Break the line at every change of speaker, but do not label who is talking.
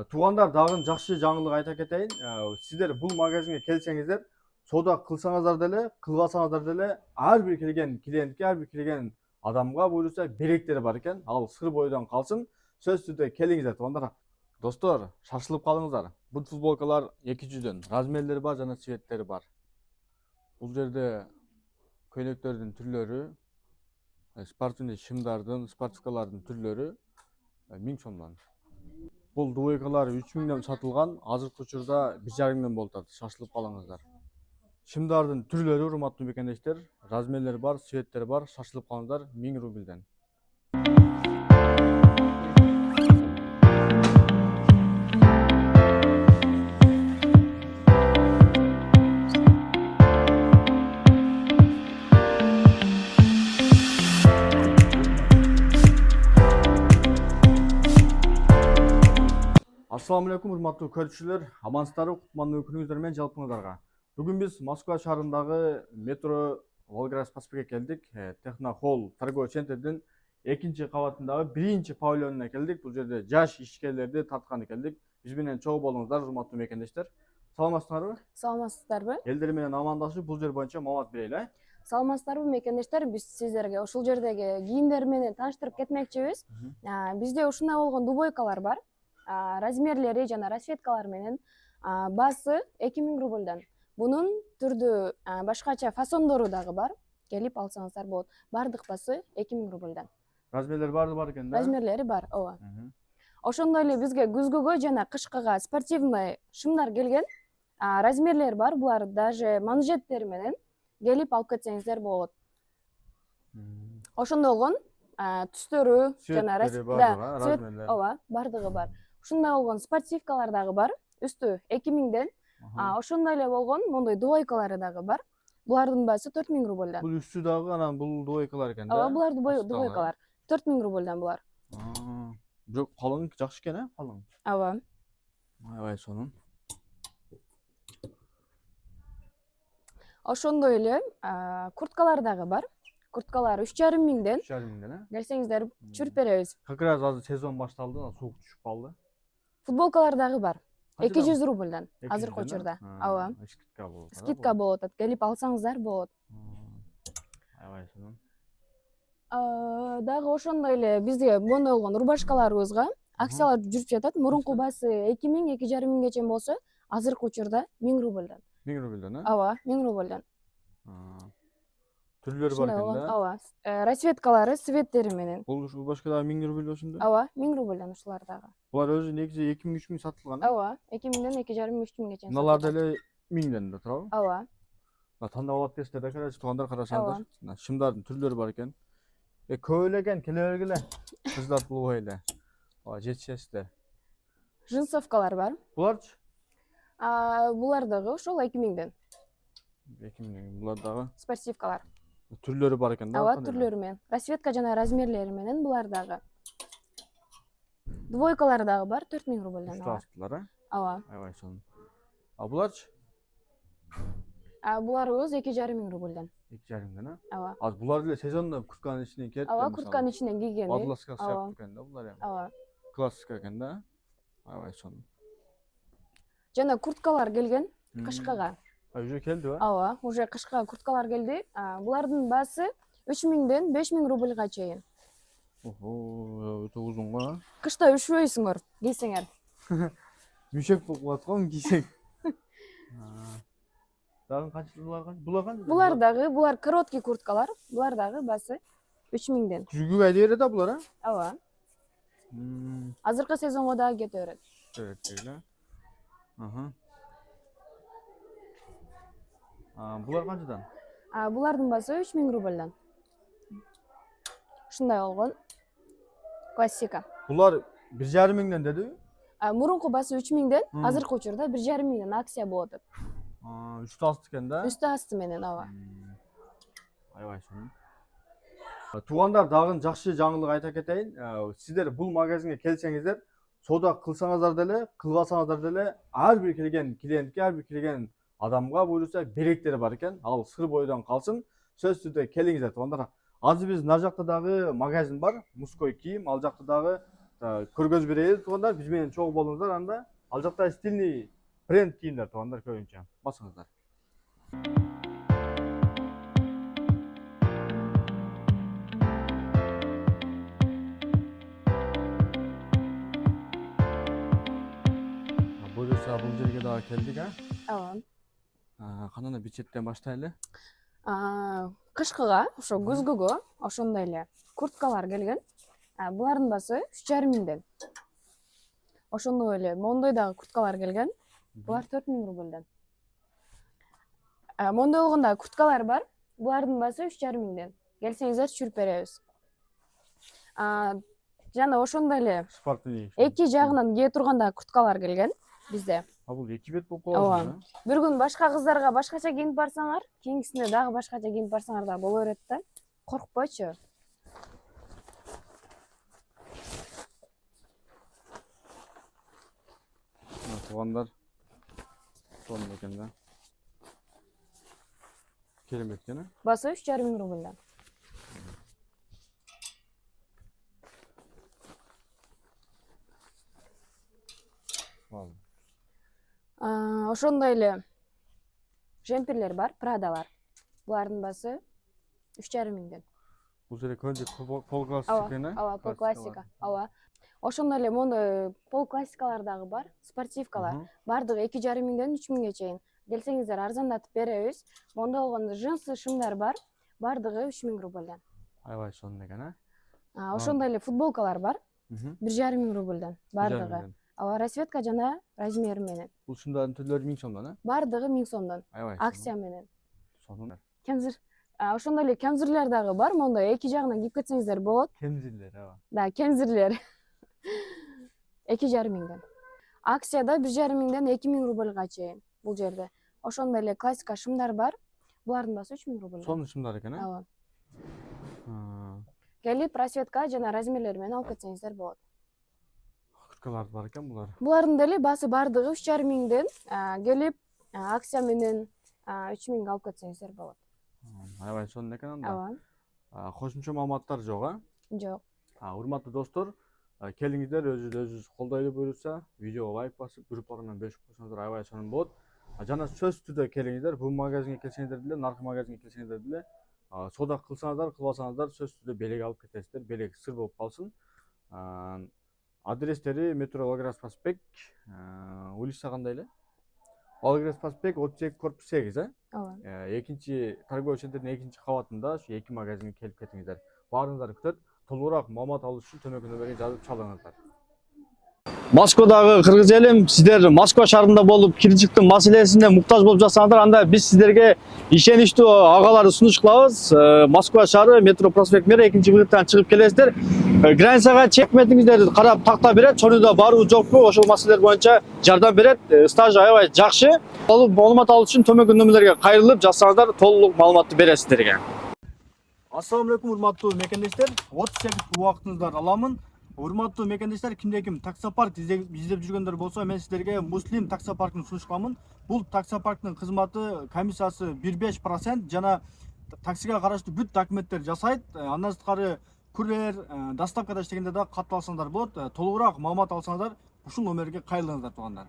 Туугандар, дагы жакшы жаңылык айта кетейин. Сиздер бул магазинге келсеңиздер, соода кылсаңыздар деле, кылбасаңыздар деле, ар бир келген клиентке, ар бир келген адамга буюрса беректери бар экен. Ал сыр бойдон калсын. Сөз түрдө келиңиздер туугандар. Достор, шашылып калыңыздар. Бул футболкалар 200дөн. Размерлери бар жана цветтери бар. Бул жерде көйнөктөрдүн түрлөрү, спортивный шымдардын, спортивкалардын түрлөрү 1000 сомдон. Бул двойкалар 3000ден сатылган, азыркы учурда 1,5 болуп атат. Шашылып калыңыздар. Шымдардын түрлөрү, урматтуу мекендештер, размерлери бар, цветтери бар, шашылып калыңыздар 1000 рубльден. Assalamu alaikum, урматтуу көрүүчүлөр, амансыздарбы, кутмандуу күнүңүздөр менен жалпыңыздарга. Бүгүн биз Москва шаарындагы метро Волгоград Спаспекке келдик. Технохолл торговый центрдин 2-кабатындагы 1-павильонуна келдик. Бул жерде жаш ишкерлерди тарткан келдик. Биз менен чогуу болуңуздар, урматтуу мекендештер. Саламатсыздарбы?
Саламатсыздарбы?
Элдер менен амандашып, бул жер боюнча маалымат берели.
Саламатсыздарбы мекендештер? Биз сиздерге ушул жердеги кийимдер менен тааныштырып кетмекчибиз. Бизде ушундай болгон дубойкалар бар. Размерлери жана расцветкалар менен баасы 2000 рубльдан. Бунун түрдүү башкача фасондору дагы бар. Келип алсаңыздар болот. Бардык баасы 2000 рубльдан.
Размерлери бар экен да?
Размерлери бар, ооба. Ошондой эле бизге күзгүгө жана кышкыга спортивный шымдар келген. Размерлери бар. Булар даже манжеттери менен келип алып кетсеңиздер болот. Ошондой болгон түстөрү жана
размерлери,
ооба, бардыгы бар. Ушундай болгон спортивкалар дагы бар. Үстү 2000ден. Ошондой эле болгон мондой двойкалары дагы бар. Булардын баасы 4000 рубльдан.
Бул үстү дагы анан бул двойкалар экен да?
Ооба, булар двойкалар. 4000 рубльдан булар.
Бирок калың, жакшы экен, калың.
Ооба.
Аябай сонун.
Ошондой эле курткалар дагы бар. Курткалар 3500ден.
3500ден,
Келсеңиздер чүрүп беребиз.
Как раз азыр сезон башталды, суук түшүп калды.
Футболкалар дагы бар. 200 рубльдан азыркы учурда. Ооба. Скидка болот. Келип алсаңыздар болот.
Аябай сонун.
Дагы ошондой эле бизде мондой болгон рубашкаларыбызга акциялар жүрүп жатат. Мурунку баасы 2000, 2500 чейин болсо, азыркы учурда 1000 рубльдан.
1000 рубльдан,
Ооба, 1000 рубльдан.
Түрлөрү бар экен да?
Ооба. Расцветкалары, цветтери менен.
Бул рубашка дагы 1000 рубль ошондо?
Ооба, 1000 рубльдан ушулар дагы.
Булар өзү негизи 2000-3000 сатылган.
Ооба, 2000ден 2500-3000ге чейин.
Мыналар деле 1000ден да турабы?
Ооба.
Тандап алып кетсиздер да, карачы туугандар, карасаңыздар. Шымдардын түрлөрү бар экен. Көп эле экен, келе бергиле. Кыздар булбой эле. Жетишесиздер.
Джинсовкалар бар.
Буларчы?
Булар дагы ошол 2000ден.
2000ден. Булар дагы
спортивкалар.
Түрлөрү бар экен да?
Ооба, түрлөрү менен. Расцветка жана размерлери менен булар дагы. Двойкалар дагы бар, 4000 рубльдан.
Үстү астылар,
Ооба.
Аябай сонун. Буларчы?
Буларыбыз 2500 рубльдан.
2,5ден,
Ооба.
Азыр булар деле сезондо куртканын ичинен киет.
Ооба, куртканын ичинен кийгени.
Бадласка сыяктуу экен да булар.
Ооба.
Классика экен да? Аябай сонун.
Жана курткалар келген кышкыга.
Уже келдиби?
Ооба, уже кышкыга курткалар келди. Булардын баасы 3000ден 5000 рубльга чейин.
Өтө узун го.
Кышта үшпөйсүңөр, кийсеңер.
Мүшөк болуп калат го кийсең. Дагы канча булар канча?
Булар дагы, булар короткий курткалар. Булар дагы баасы 3000ден.
Күзгүгө айда берет да булар,
Ооба. Азыркы сезонго дагы кете берет.
Келет. Булар канчадан?
Булардын баасы 3000 рубльдан. Ушундай болгон классика.
Булар 1,5 дедиби?
Мурунку баасы 3000ден, азыркы учурда 1,5 акция болуп атат.
Үстү асты экен да?
Үстү асты менен, ооба.
Аябай сонун. Туугандар, дагы жакшы жаңылык айта кетейин. Сиздер бул магазинге келсеңиздер, соода кылсаңыздар деле, кылбасаңыздар деле, ар бир келген клиентке, ар бир келген адамга буюрса беректери бар экен. Ал сыр бойдон калсын. Сөз түрдө келиңиздер туугандар. Азыр биз нар жакта дагы магазин бар, мужской кийим, ал жакта дагы көргөз берели туугандар, биз менен чогуу болуңуздар. Анда ал жакта стильный бренд кийимдер туугандар, көбүнчө басыңыздар. Буюрса бул жерге дагы келдик,
ооба.
Кандайда бичеттен баштайлы.
Кышкыга, ошо күзгүгө ошондой эле курткалар келген. Булардын баасы 3,5 миңден. Ошондой эле мондой дагы курткалар келген. Булар 4 миң рубльден. Мондой болгондо курткалар бар. Булардын баасы 3,5 миңден. Келсеңиздер түшүрүп беребиз. Жана ошондой эле
Спортивный.
эки жагынан кие турганда курткалар келген бизде.
Бул эки бет болуп
Ооба.
калат.
Бир күн башка кыздарга башкача кийинип барсаңар, кийинкисине дагы башкача кийинип барсаңар да боло берет да. Коркпойчу.
Туугандар. Сонун экен да. Керемет экен,
Баасы 3,5 миң рубльден. Ошондой эле жемперлер бар, Прадалар. Булардын баасы 3,5 миңден.
Бул жерде көбүнчө пол классик экен,
Ооба, пол классика. Ооба. Ошондой эле мондой пол классикалар дагы бар, спортивкалар. Бардыгы 2,5 миңден 3 миңге чейин. Келсеңиздер арзандатып беребиз. Мондой болгондо джинсы, шымдар бар. Бардыгы 3 миң рубльден.
Аябай сонун экен,
Ошондой эле футболкалар бар. 1,5 миң рубльден бардыгы. Расцветка жана размери менен.
Бул шымдардын түрлөрү 1000 сомдон,
Бардыгы 1000 сомдон.
Аябай.
Акция менен.
Сонун.
Кемзир. Ошондой эле кемзирлер дагы бар. Мондой эки жагынан кийип кетсеңиздер болот.
Кемзирлер,
Да, кемзирлер. 2,5 миңден. Акцияда 1,5 миңден 2 миң рубльга чейин бул жерде. Ошондой эле классика шымдар бар. Булардын баасы 3 миң рубль.
Сонун шымдар экен,
Ооба. Келип расцветка жана размерлери менен алып кетсеңиздер болот.
Курткалар бар экен булар.
Булардын деле баасы бардыгы 3,5 миңден. Келип акция менен 3 миңге алып кетсеңиздер болот.
Аябай сонун экен анда.
Ооба.
Кошумча маалыматтар жок,
Жок.
Урматтуу достор, келиңиздер, өзүңүз колдойлу буюрса, видеого лайк басып, группалар менен бөлүшүп койсоңуздар аябай сонун болот. Жана сөзсүз түрдө келиңиздер, бул магазинге келсеңиздер деле, наркы магазинге келсеңиздер деле, соода кылсаңыздар, кылбасаңыздар сөзсүз түрдө белек алып кетесиздер, белек сыр болуп калсын. Адрестери метро Волгоград Спасбек, улица кандай эле? Волгоград Спасбек 32 корпус 8,
Ооба.
Экинчи торговый центрдин экинчи кабатында ушу эки магазинге келип кетиңиздер. Баарыңыздар күтөт. Толугураак маалымат алыш үчүн төмөнкү номерге жазып чалыңыздар. Москвадагы кыргыз элим, сиздер Москва шаарында болуп кирчиктин маселесине муктаж болуп жатсаңыздар, анда биз сиздерге ишеничтүү агаларды сунуш кылабыз. Москва шаары метро Проспект Мира экинчи бөлүктөн чыгып келесиздер. Границага чекметиңиздерди карап такта берет, чонуйда барбы жокпу, ошол маселелер боюнча жардам берет. Стажы аябай жакшы. Маалымат алыш үчүн төмөнкү номерлерге кайрылып жатсаңыздар, толук маалыматты берет сиздерге. Ассаламу алейкум, урматтуу мекендештер. 30 секунд убактыңызды аламын. Урматтуу мекендештер, кимде-ким таксопарк издеп жүргөндөр болсо, мен сиздерге Муслим таксопаркын сунуш кыламын. Бул таксопарктын кызматы комиссиясы 1,5% жана таксиге караштуу бүт документтер жасайт. Андан сырткары курьер, доставкада иштегенде да катып алсаңдар болот. Толугураак маалымат алсаңыздар, ушул номерге кайрылыңыздар туугандар.